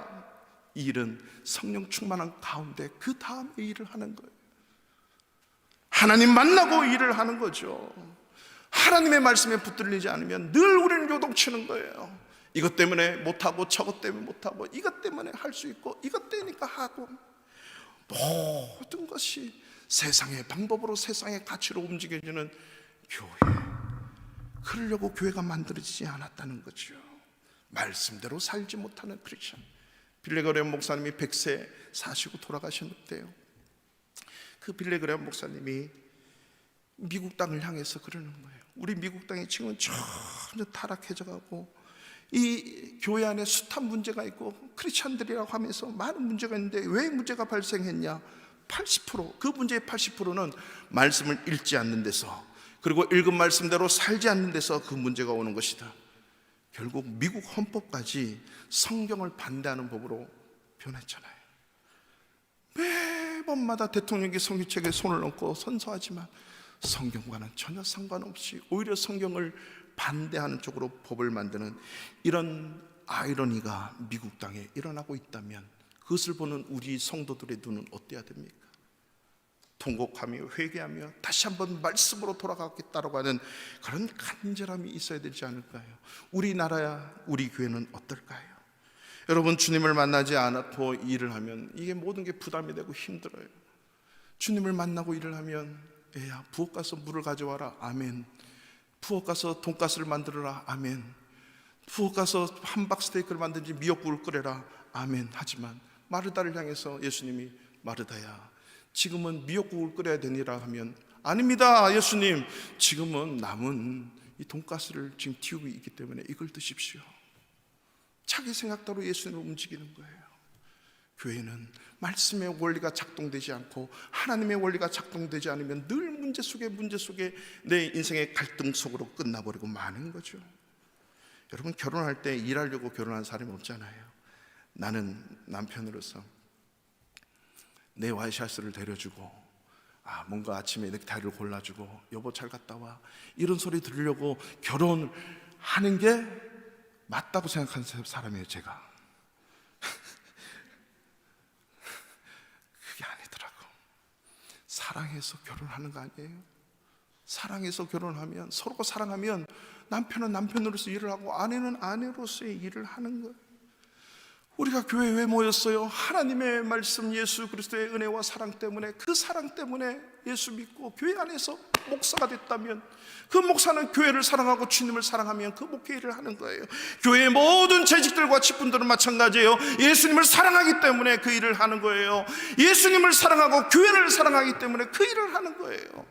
이 일은 성령 충만한 가운데 그 다음에 일을 하는 거예요. 하나님 만나고 일을 하는 거죠. 하나님의 말씀에 붙들리지 않으면 늘 우리는 요동치는 거예요. 이것 때문에 못하고 저것 때문에 못하고 이것 때문에 할 수 있고 이것 때니까 하고, 모든 것이 세상의 방법으로, 세상의 가치로 움직여지는 교회. 그러려고 교회가 만들어지지 않았다는 거죠. 말씀대로 살지 못하는 크리스천. 빌레그레엄 목사님이 100세 사시고 돌아가셨는데요, 그 빌레그레엄 목사님이 미국 땅을 향해서 그러는 거예요. 우리 미국 땅이 지금 전혀 타락해져 가고 이 교회 안에 숱한 문제가 있고 크리스찬들이라고 하면서 많은 문제가 있는데 왜 문제가 발생했냐? 80%, 그 문제의 80%는 말씀을 읽지 않는 데서, 그리고 읽은 말씀대로 살지 않는 데서 그 문제가 오는 것이다. 결국 미국 헌법까지 성경을 반대하는 법으로 변했잖아요. 매번마다 대통령이 성경책에 손을 얹고 선서하지만 성경과는 전혀 상관없이 오히려 성경을 반대하는 쪽으로 법을 만드는 이런 아이러니가 미국 땅에 일어나고 있다면 그것을 보는 우리 성도들의 눈은 어때야 됩니까? 통곡하며 회개하며 다시 한번 말씀으로 돌아가겠다라고 하는 그런 간절함이 있어야 되지 않을까요? 우리나라야, 우리 교회는 어떨까요? 여러분, 주님을 만나지 않고 일을 하면 이게 모든 게 부담이 되고 힘들어요. 주님을 만나고 일을 하면, 애야 부엌 가서 물을 가져와라, 아멘. 부엌 가서 돈가스를 만들어라, 아멘. 부엌 가서 함박 스테이크를 만든지 미역국을 끓여라, 아멘. 하지만 마르다를 향해서 예수님이, 마르다야, 지금은 미역국을 끓여야 되니라 하면, 아닙니다 예수님, 지금은 남은 이 돈가스를 지금 튀우고 있기 때문에 이걸 드십시오. 자기 생각대로 예수님을 움직이는 거예요. 교회는 말씀의 원리가 작동되지 않고 하나님의 원리가 작동되지 않으면 늘 문제 속에 내 인생의 갈등 속으로 끝나버리고 마는 거죠. 여러분, 결혼할 때 일하려고 결혼한 사람이 없잖아요. 나는 남편으로서 내 와이셔츠를 데려주고, 뭔가 아침에 넥타이를 골라주고, 여보 잘 갔다 와, 이런 소리 들으려고 결혼을 하는 게 맞다고 생각하는 사람이에요, 제가. 그게 아니더라고. 사랑해서 결혼하는 거 아니에요? 사랑해서 결혼하면, 서로가 사랑하면 남편은 남편으로서 일을 하고 아내는 아내로서의 일을 하는 거예요. 우리가 교회에 왜 모였어요? 하나님의 말씀, 예수 그리스도의 은혜와 사랑 때문에, 그 사랑 때문에 예수 믿고 교회 안에서 목사가 됐다면, 그 목사는 교회를 사랑하고 주님을 사랑하면 그 목회 일을 하는 거예요. 교회의 모든 재직들과 직분들은 마찬가지예요. 예수님을 사랑하기 때문에 그 일을 하는 거예요. 예수님을 사랑하고 교회를 사랑하기 때문에 그 일을 하는 거예요.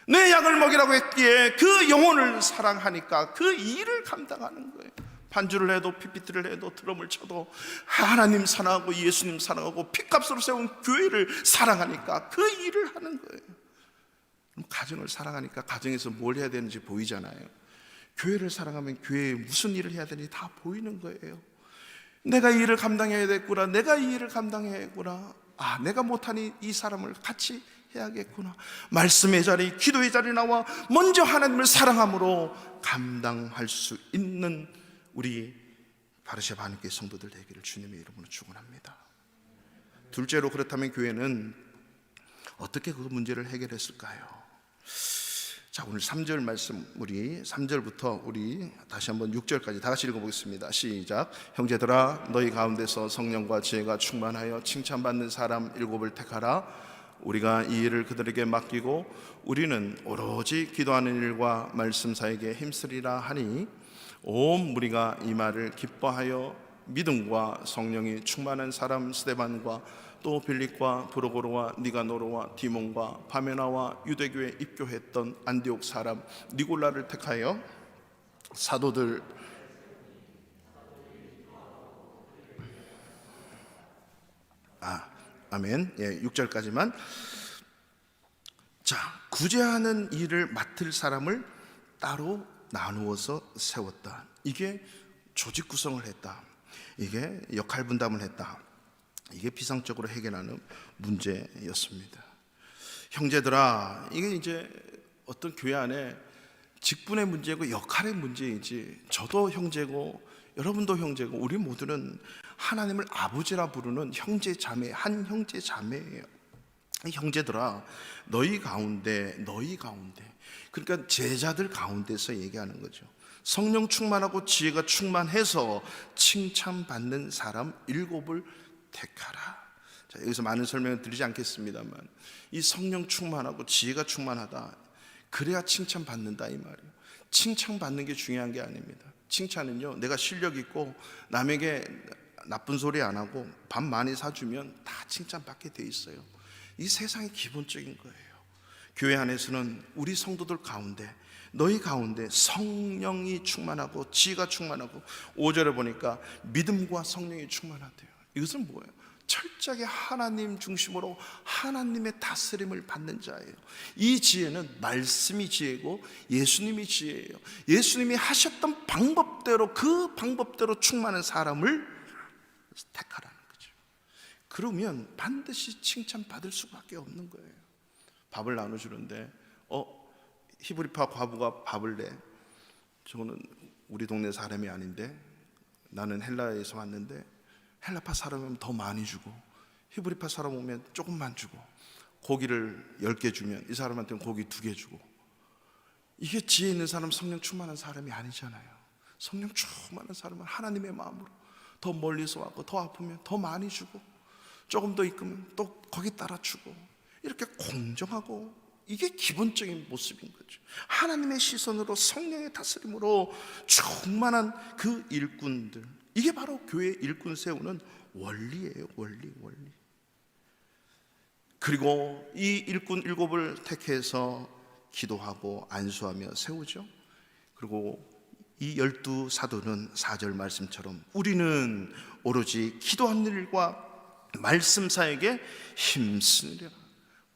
내 양을 먹이라고 했기에 그 영혼을 사랑하니까 그 일을 감당하는 거예요. 반주를 해도 피피트를 해도 드럼을 쳐도 하나님 사랑하고 예수님 사랑하고 핏값으로 세운 교회를 사랑하니까 그 일을 하는 거예요. 가정을 사랑하니까 가정에서 뭘 해야 되는지 보이잖아요. 교회를 사랑하면 교회에 무슨 일을 해야 되는지 다 보이는 거예요. 내가 이 일을 감당해야 되겠구나, 내가 이 일을 감당해야겠구나, 내가 못하니 이 사람을 같이 해야겠구나. 말씀의 자리, 기도의 자리 나와 먼저 하나님을 사랑함으로 감당할 수 있는 우리 바르샤바 하나님께 성도들 되기를 주님의 이름으로 축원합니다. 둘째로, 그렇다면 교회는 어떻게 그 문제를 해결했을까요? 자, 오늘 3절 말씀, 우리 3절부터 우리 다시 한번 6절까지 다 같이 읽어보겠습니다. 시작. 형제들아, 너희 가운데서 성령과 지혜가 충만하여 칭찬받는 사람 7을 택하라. 우리가 이 일을 그들에게 맡기고 우리는 오로지 기도하는 일과 말씀 사에게 힘쓰리라 하니, 온 무리가 이 말을 기뻐하여 믿음과 성령이 충만한 사람 스데반과 또 빌립과 브로고로와 니가노로와 디몬과 바메나와 유대교에 입교했던 안디옥 사람 니골라를 택하여 사도들 아멘. 6절까지만. 자, 구제하는 일을 맡을 사람을 따로 나누어서 세웠다. 이게 조직 구성을 했다. 이게 역할 분담을 했다. 이게 비상적으로 해결하는 문제였습니다. 형제들아, 이게 이제 어떤 교회 안에 직분의 문제고 역할의 문제이지, 저도 형제고 여러분도 형제고 우리 모두는 하나님을 아버지라 부르는 형제 자매, 한 형제 자매예요. 형제들아, 너희 가운데, 그러니까 제자들 가운데서 얘기하는 거죠. 성령 충만하고 지혜가 충만해서 칭찬받는 사람 7을 택하라. 자, 여기서 많은 설명을 드리지 않겠습니다만, 이 성령 충만하고 지혜가 충만하다, 그래야 칭찬받는다 이 말이에요. 칭찬받는 게 중요한 게 아닙니다. 칭찬은요, 내가 실력 있고 남에게 나쁜 소리 안 하고 밥 많이 사주면 다 칭찬받게 돼 있어요. 이 세상의 기본적인 거예요. 교회 안에서는 우리 성도들 가운데, 너희 가운데 성령이 충만하고 지혜가 충만하고, 5절에 보니까 믿음과 성령이 충만하대요. 이것은 뭐예요? 철저하게 하나님 중심으로 하나님의 다스림을 받는 자예요. 이 지혜는 말씀이 지혜고 예수님이 지혜예요. 예수님이 하셨던 방법대로, 그 방법대로 충만한 사람을 택하라는 거죠. 그러면 반드시 칭찬받을 수밖에 없는 거예요. 밥을 나눠주는데 히브리파 과부가 밥을 내. 저거는 우리 동네 사람이 아닌데, 나는 헬라에서 왔는데 헬라파 사람 오면 더 많이 주고, 히브리파 사람 오면 조금만 주고, 고기를 10개 주면 이 사람한테는 고기 2개 주고. 이게 지혜 있는 사람, 성령 충만한 사람이 아니잖아요. 성령 충만한 사람은 하나님의 마음으로 더 멀리서 왔고, 더 아프면 더 많이 주고, 조금 더 이끄면 또 거기 따라 주고, 이렇게 공정하고, 이게 기본적인 모습인 거죠. 하나님의 시선으로, 성령의 다스림으로 충만한 그 일꾼들, 이게 바로 교회 일꾼 세우는 원리예요. 원리. 그리고 이 일꾼 7을 택해서 기도하고 안수하며 세우죠. 그리고 이 12 사도는 4절 말씀처럼 우리는 오로지 기도하는 일과 말씀 사역에 힘쓰느라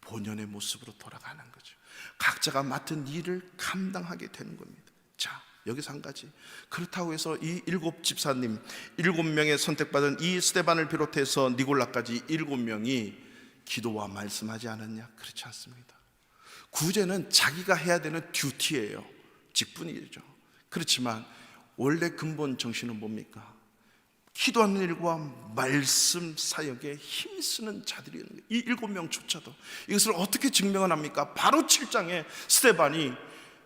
본연의 모습으로 돌아가는 거죠. 각자가 맡은 일을 감당하게 되는 겁니다. 자, 여기서 한 가지. 그렇다고 해서 이 7 집사님, 7명의 선택받은 이 스데반을 비롯해서 니골라까지 7명이 기도와 말씀하지 않았냐? 그렇지 않습니다. 구제는 자기가 해야 되는 듀티예요. 직분이죠. 그렇지만 원래 근본 정신은 뭡니까? 기도하는 일과 말씀 사역에 힘쓰는 자들이라는 거예요. 이 7명조차도 이것을 어떻게 증명을 합니까? 바로 7장에 스데반이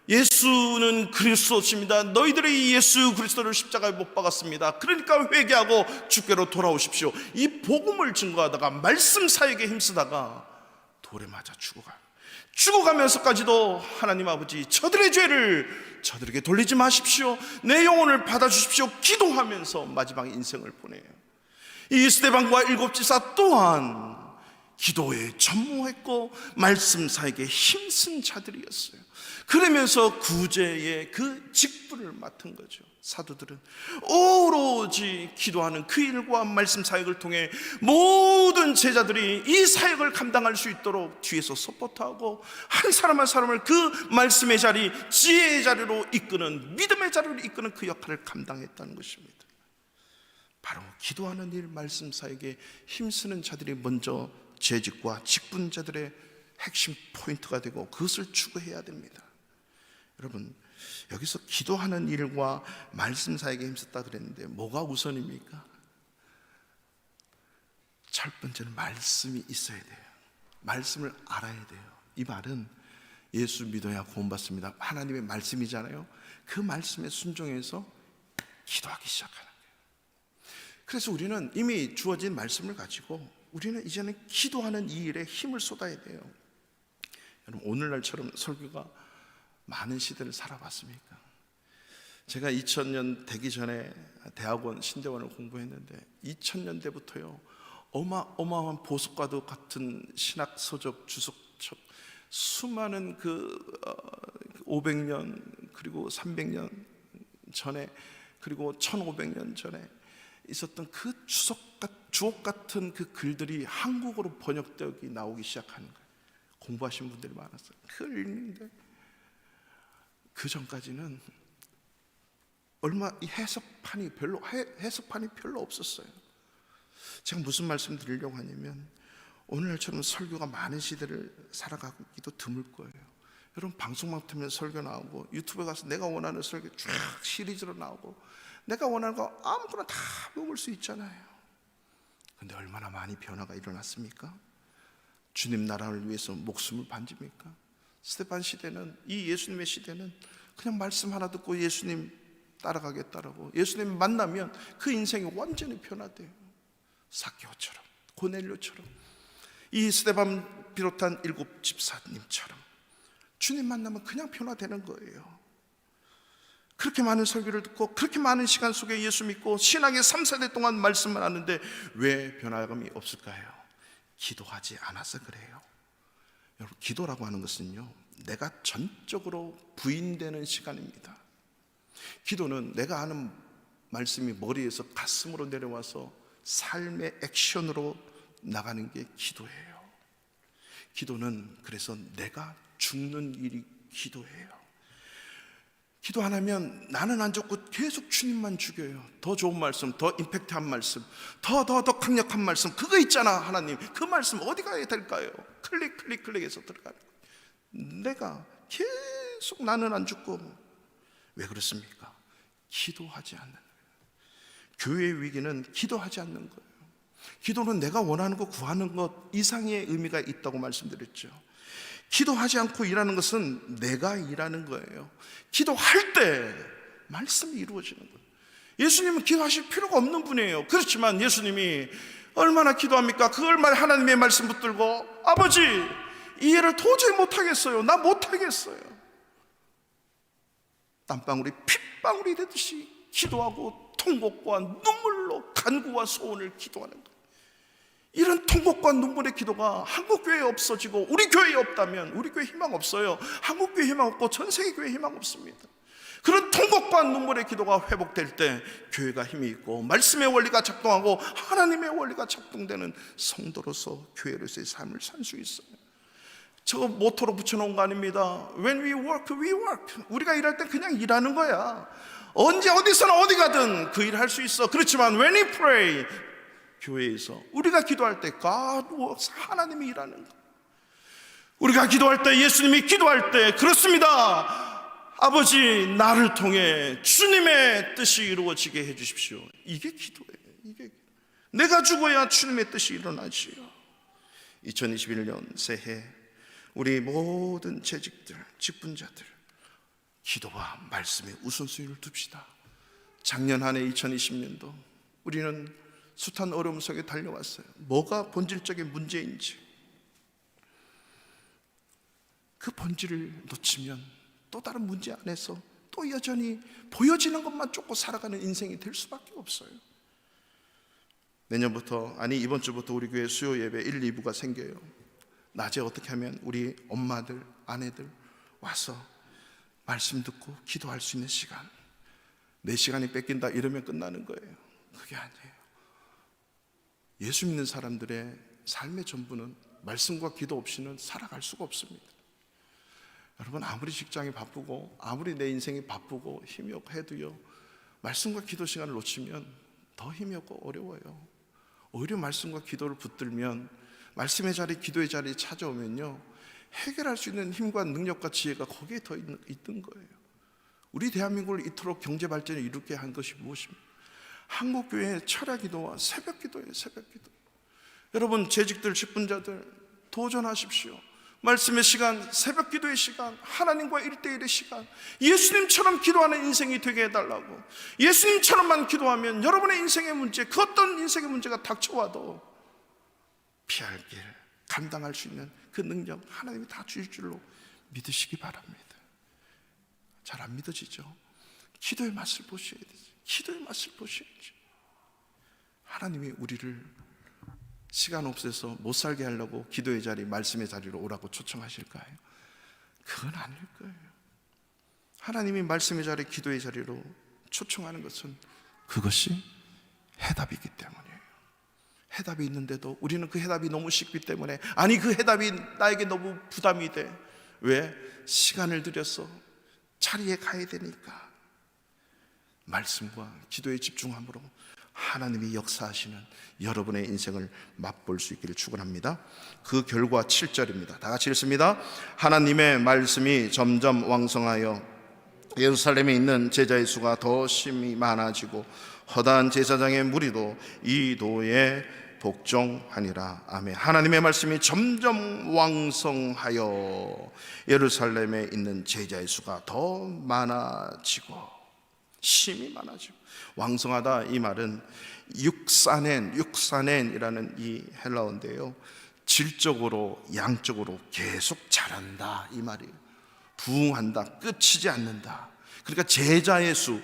예수는 그리스도십니다. 너희들의 예수 그리스도를 십자가에 못 박았습니다. 그러니까 회개하고 주께로 돌아오십시오. 이 복음을 증거하다가 말씀 사역에 힘쓰다가 돌에 맞아 죽어가요. 죽어가면서까지도 하나님 아버지, 저들의 죄를 저들에게 돌리지 마십시오. 내 영혼을 받아주십시오. 기도하면서 마지막 인생을 보내요. 이 스데반과 7 집사 또한 기도에 전무했고 말씀 사역에 힘쓴 자들이었어요. 그러면서 구제의 그 직분을 맡은 거죠. 사도들은 오로지 기도하는 그 일과 말씀 사역을 통해 모든 제자들이 이 사역을 감당할 수 있도록 뒤에서 서포트하고, 한 사람 한 사람을 그 말씀의 자리, 지혜의 자리로 이끄는, 믿음의 자리로 이끄는 그 역할을 감당했다는 것입니다. 바로 기도하는 일, 말씀 사역에 힘쓰는 자들이 먼저 재직과 직분자들의 핵심 포인트가 되고 그것을 추구해야 됩니다. 여러분, 여기서 기도하는 일과 말씀 사역에 힘썼다 그랬는데 뭐가 우선입니까? 첫 번째는 말씀이 있어야 돼요. 말씀을 알아야 돼요. 이 말은 예수 믿어야 구원받습니다. 하나님의 말씀이잖아요. 그 말씀에 순종해서 기도하기 시작하는 거예요. 그래서 우리는 이미 주어진 말씀을 가지고 우리는 이제는 기도하는 이 일에 힘을 쏟아야 돼요. 여러분, 오늘날처럼 설교가 많은 시대를 살아봤습니까? 제가 2000년 되기 전에 대학원 신대원을 공부했는데 2000년대부터요 어마어마한 보석과도 같은 신학 서적, 주석책, 수많은 500년 그리고 300년 전에 그리고 1500년 전에 있었던 그 주옥 같은 그 글들이 한국어로 번역되기 나오기 시작하는 거예요. 공부하신 분들이 많았어요. 그걸 읽는데 그 전까지는 이 해석판이 별로 없었어요. 제가 무슨 말씀 드리려고 하냐면, 오늘날처럼 설교가 많은 시대를 살아가기도 드물 거예요. 여러분, 방송만 틀면 설교 나오고, 유튜브에 가서 내가 원하는 설교 쫙 시리즈로 나오고, 내가 원하는 거 아무거나 다 먹을 수 있잖아요. 근데 얼마나 많이 변화가 일어났습니까? 주님 나라를 위해서 목숨을 바칩니까? 스데반 시대는, 이 예수님의 시대는 그냥 말씀 하나 듣고 예수님 따라가겠다라고, 예수님 만나면 그 인생이 완전히 변화돼요. 삭개오처럼, 고넬료처럼, 이 스데반 비롯한 7 집사님처럼 주님 만나면 그냥 변화되는 거예요. 그렇게 많은 설교를 듣고 그렇게 많은 시간 속에 예수 믿고 신앙의 3-4대 동안 말씀을 하는데 왜 변화감이 없을까요? 기도하지 않아서 그래요. 여러분, 기도라고 하는 것은요, 내가 전적으로 부인되는 시간입니다. 기도는 내가 하는 말씀이 머리에서 가슴으로 내려와서 삶의 액션으로 나가는 게 기도예요. 기도는 그래서 내가 죽는 일이 기도예요. 기도 안 하면 나는 안 죽고 계속 주님만 죽여요. 더 좋은 말씀, 더 임팩트한 말씀, 더 강력한 말씀, 그거 있잖아 하나님, 그 말씀 어디 가야 될까요? 클릭해서 들어가는 거예요. 내가 계속 나는 안 죽고. 왜 그렇습니까? 기도하지 않는 거예요. 교회의 위기는 기도하지 않는 거예요. 기도는 내가 원하는 거 구하는 것 이상의 의미가 있다고 말씀드렸죠. 기도하지 않고 일하는 것은 내가 일하는 거예요. 기도할 때 말씀이 이루어지는 거예요. 예수님은 기도하실 필요가 없는 분이에요. 그렇지만 예수님이 얼마나 기도합니까? 그걸 하나님의 말씀 붙들고, 아버지 이 일을 도저히 못하겠어요. 나 못하겠어요. 땀방울이 핏방울이 되듯이 기도하고 통곡과 눈물로 간구와 소원을 기도하는 거예요. 이런 통곡과 눈물의 기도가 한국교회에 없어지고 우리 교회에 없다면 우리 교회 희망 없어요. 한국교회 희망 없고 전 세계 교회 희망 없습니다. 그런 통곡과 눈물의 기도가 회복될 때 교회가 힘이 있고 말씀의 원리가 작동하고 하나님의 원리가 작동되는 성도로서 교회로서의 삶을 살 수 있어요. 저거 모토로 붙여놓은 거 아닙니다. When we work, we work. 우리가 일할 때 그냥 일하는 거야. 언제 어디서나 어디 가든 그 일을 할 수 있어. 그렇지만 when we pray, 교회에서 우리가 기도할 때 God works, 하나님이 일하는 거. 우리가 기도할 때, 예수님이 기도할 때, 그렇습니다. 아버지 나를 통해 주님의 뜻이 이루어지게 해주십시오. 이게 기도예요. 이게 내가 죽어야 주님의 뜻이 일어나지요. 2021년 새해 우리 모든 재직들, 직분자들 기도와 말씀에 우선순위를 둡시다. 작년 한 해 2020년도 우리는 숱한 어려움 속에 달려왔어요. 뭐가 본질적인 문제인지 그 본질을 놓치면 또 다른 문제 안에서 또 여전히 보여지는 것만 쫓고 살아가는 인생이 될 수밖에 없어요. 내년부터, 아니 이번 주부터 우리 교회 수요 예배 1, 2부가 생겨요. 낮에 어떻게 하면 우리 엄마들, 아내들 와서 말씀 듣고 기도할 수 있는 시간, 내 시간이 뺏긴다 이러면 끝나는 거예요. 그게 아니에요. 예수 믿는 사람들의 삶의 전부는 말씀과 기도 없이는 살아갈 수가 없습니다. 여러분, 아무리 직장이 바쁘고 아무리 내 인생이 바쁘고 힘이 없고 해도요, 말씀과 기도 시간을 놓치면 더 힘이 없고 어려워요. 오히려 말씀과 기도를 붙들면, 말씀의 자리, 기도의 자리에 찾아오면요, 해결할 수 있는 힘과 능력과 지혜가 거기에 더 있던 거예요. 우리 대한민국을 이토록 경제 발전을 이루게 한 것이 무엇입니까? 한국교회의 철야기도와 새벽기도예요. 새벽기도. 여러분, 재직들, 직분자들 도전하십시오. 말씀의 시간, 새벽기도의 시간, 하나님과 1대1의 시간, 예수님처럼 기도하는 인생이 되게 해달라고. 예수님처럼만 기도하면 여러분의 인생의 문제, 그 어떤 인생의 문제가 닥쳐와도 피할 길, 감당할 수 있는 그 능력 하나님이 다 주실 줄로 믿으시기 바랍니다. 잘 안 믿어지죠? 기도의 맛을 보셔야 되죠. 기도의 맛을 보셔야죠. 하나님이 우리를 시간 없애서 못 살게 하려고 기도의 자리, 말씀의 자리로 오라고 초청하실까요? 그건 아닐 거예요. 하나님이 말씀의 자리, 기도의 자리로 초청하는 것은 그것이 해답이기 때문이에요. 해답이 있는데도 우리는 그 해답이 너무 쉽기 때문에, 아니 그 해답이 나에게 너무 부담이 돼. 왜? 시간을 들여서 자리에 가야 되니까. 말씀과 기도에 집중함으로 하나님이 역사하시는 여러분의 인생을 맛볼 수 있기를 축원합니다. 그 결과 7절입니다. 다 같이 읽습니다. 하나님의 말씀이 점점 왕성하여 예루살렘에 있는 제자의 수가 더 심히 많아지고 허다한 제사장의 무리도 이 도에 복종하니라. 아멘. 하나님의 말씀이 점점 왕성하여 예루살렘에 있는 제자의 수가 더 많아지고 심히 많아지고. 왕성하다 이 말은 육사넨이라는 이 헬라어인데요, 질적으로 양적으로 계속 자란다 이 말이에요. 부흥한다, 끝이지 않는다. 그러니까 제자의 수,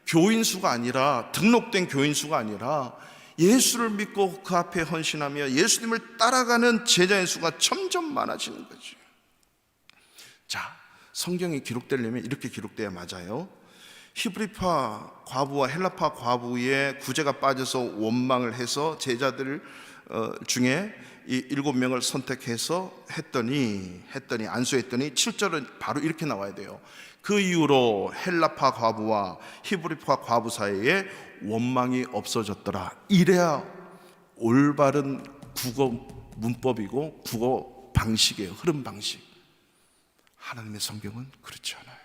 교인 수가 아니라, 등록된 교인 수가 아니라 예수를 믿고 그 앞에 헌신하며 예수님을 따라가는 제자의 수가 점점 많아지는 거죠. 자, 성경이 기록되려면 이렇게 되어야 맞아요. 히브리파 과부와 헬라파 과부의 구제가 빠져서 원망을 해서 제자들 중에 이 7명을 선택해서 했더니 안수했더니 7절은 바로 이렇게 나와야 돼요. 그 이후로 헬라파 과부와 히브리파 과부 사이에 원망이 없어졌더라. 이래야 올바른 국어 문법이고 국어 방식이에요. 흐름 방식. 하나님의 성경은 그렇지 않아요.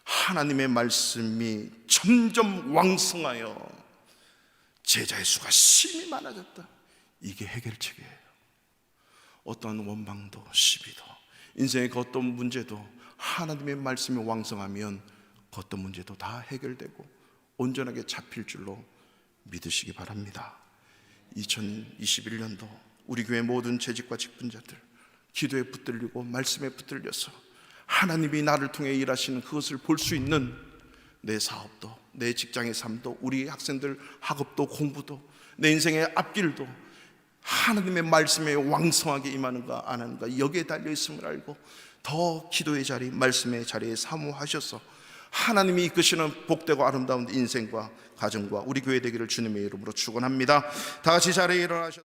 하나님의 말씀이 점점 왕성하여 제자의 수가 심히 많아졌다. 이게 해결책이에요. 어떤 원망도 시비도 인생의 그 어떤 문제도 하나님의 말씀이 왕성하면 그 어떤 문제도 다 해결되고 온전하게 잡힐 줄로 믿으시기 바랍니다. 2021년도 우리 교회 모든 재직과 직분자들 기도에 붙들리고 말씀에 붙들려서 하나님이 나를 통해 일하시는 그것을 볼 수 있는 내 사업도, 내 직장의 삶도, 우리 학생들 학업도, 공부도, 내 인생의 앞길도 하나님의 말씀에 왕성하게 임하는가 안 하는가 여기에 달려있음을 알고 더 기도의 자리, 말씀의 자리에 사모하셔서 하나님이 이끄시는 복되고 아름다운 인생과 가정과 우리 교회 되기를 주님의 이름으로 축원합니다. 다 같이 자리에 일어나셔서